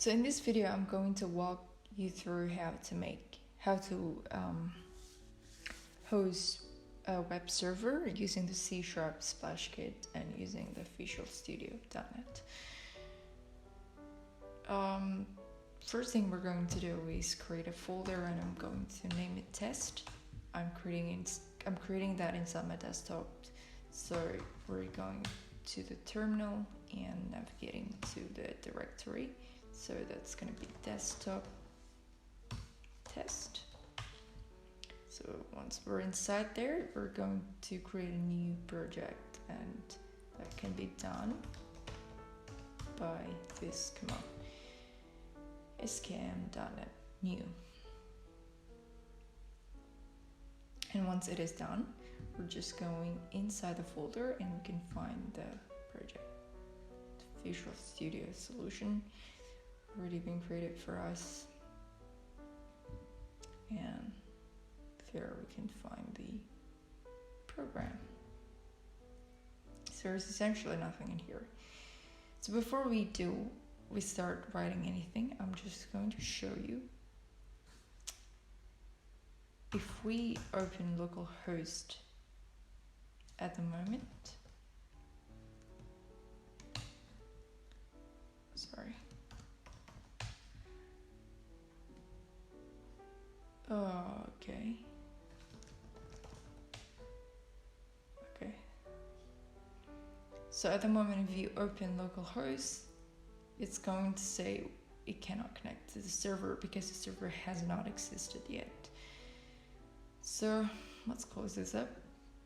So in this video, I'm going to walk you through how to host a web server using the C# Splashkit and using the visualstudio.net. First thing we're going to do is create a folder, and I'm going to name it test. I'm creating that inside my desktop. So we're going to the terminal and navigating to the directory. So that's going to be desktop test. So once we're inside there, we're going to create a new project, and that can be done by this command, skm.net new. And once it is done, we're just going inside the folder and we can find the project. Visual Studio solution already been created for us, and there we can find the program. So there's essentially nothing in here. So before we start writing anything, I'm just going to show you. If we open localhost at the moment, sorry. Okay. So at the moment, if you open localhost, it's going to say it cannot connect to the server because the server has not existed yet. So let's close this up.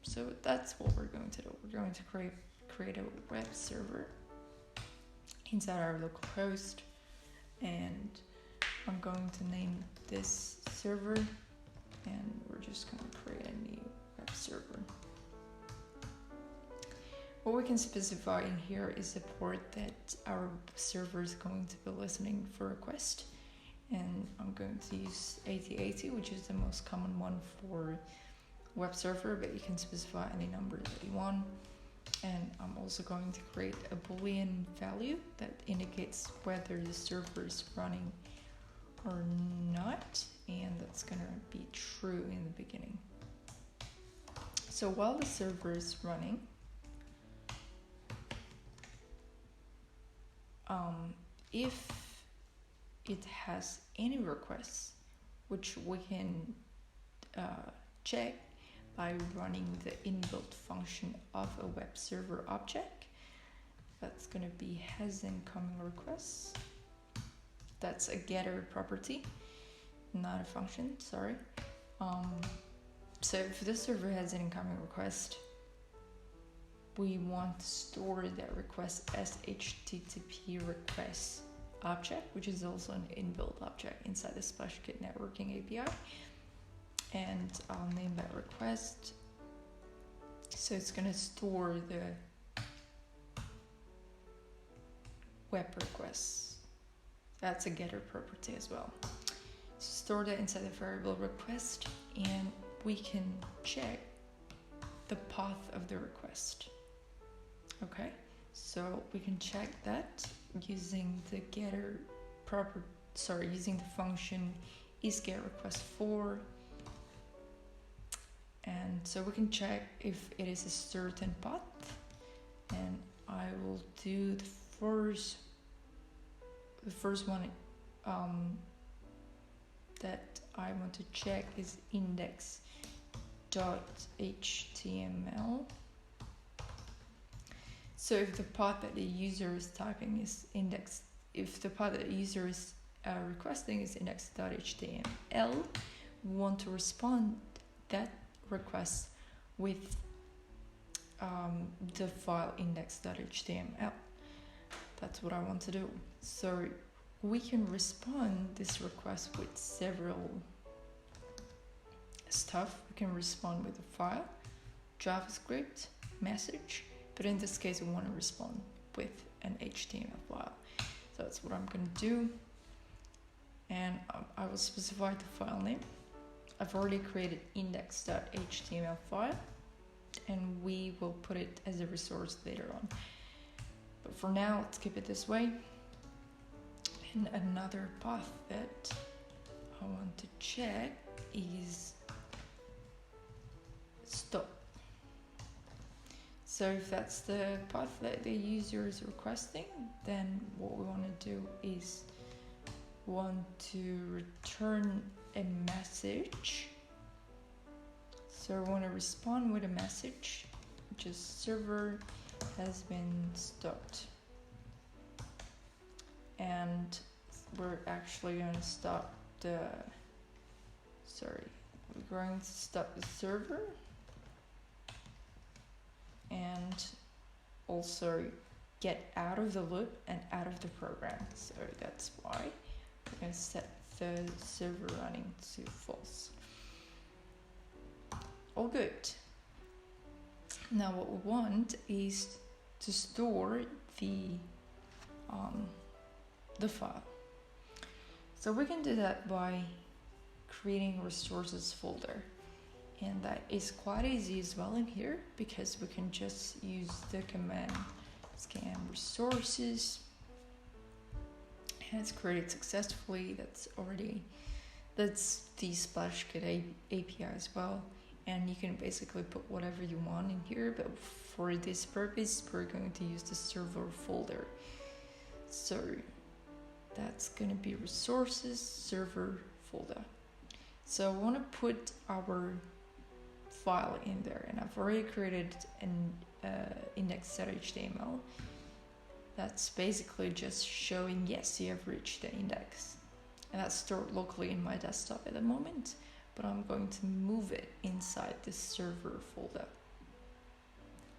So that's what we're going to do. We're going to create a web server inside our localhost, and I'm going to name this server, and we're just going to create a new web server. What we can specify in here is the port that our server is going to be listening for request, and I'm going to use 8080, which is the most common one for web server, but you can specify any number that you want. And I'm also going to create a Boolean value that indicates whether the server is running or not, and that's going to be true in the beginning. So while the server is running, if it has any requests, which we can check by running the inbuilt function of a web server object, that's going to be has incoming requests. That's a getter property, not a function, sorry. So if the server has an incoming request, we want to store that request as HTTP request object, which is also an inbuilt object inside the Splashkit networking API. And I'll name that request. So it's going to store the web requests. That's a getter property as well. So store that inside the variable request, and we can check the path of the request. Okay, so we can check that using the using the function isGetRequest4, and so we can check if it is a certain path, and I will do the first one that I want to check is index.html. So if the path that the user is typing is if the path that the user is requesting is index.html, we want to respond that request with the file index.html. That's what I want to do. So we can respond this request with several stuff. We can respond with a file, JavaScript, message, but in this case we want to respond with an HTML file. So that's what I'm going to do, and I will specify the file name. I've already created index.html file, and we will put it as a resource later on. But for now, let's keep it this way. And another path that I want to check is stop. So if that's the path that the user is requesting, then what we want to do is want to return a message. So we want to respond with a message, which is server has been stopped. And we're actually going to stop the, we're going to stop the server and also get out of the loop and out of the program. So that's why we're going to set the server running to false. All good. Now what we want is to store the file. So we can do that by creating a resources folder, and that is quite easy as well in here, because we can just use the command scan resources, and it's created successfully. That's the Splashkit API as well, and you can basically put whatever you want in here, but for this purpose we're going to use the server folder. So that's going to be resources server folder. So I want to put our file in there, and I've already created an index.html that's basically just showing yes, you have reached the index, and that's stored locally in my desktop at the moment, but I'm going to move it inside the server folder.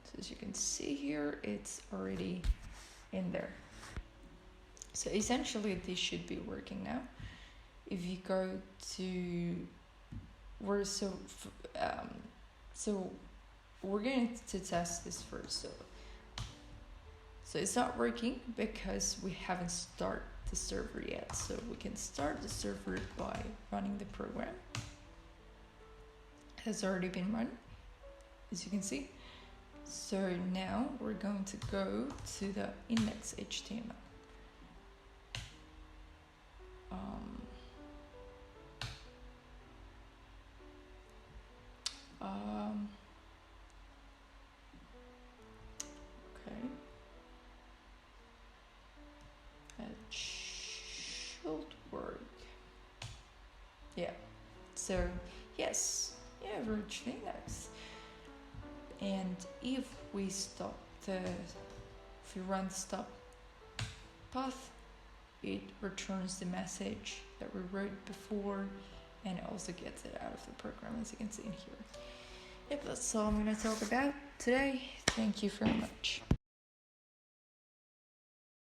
So as you can see here, it's already in there. So essentially this should be working now. If you go to so we're going to test this first. So it's not working because we haven't started the server yet. So we can start the server by running the program. It has already been run, as you can see. So now we're going to go to the index.html. Okay. That should work. Yeah. So yes, yeah, we're reaching index. And if we run the stop path, it returns the message that we wrote before, and it also gets it out of the program, as you can see in here. Yep, that's all I'm going to talk about today. Thank you very much.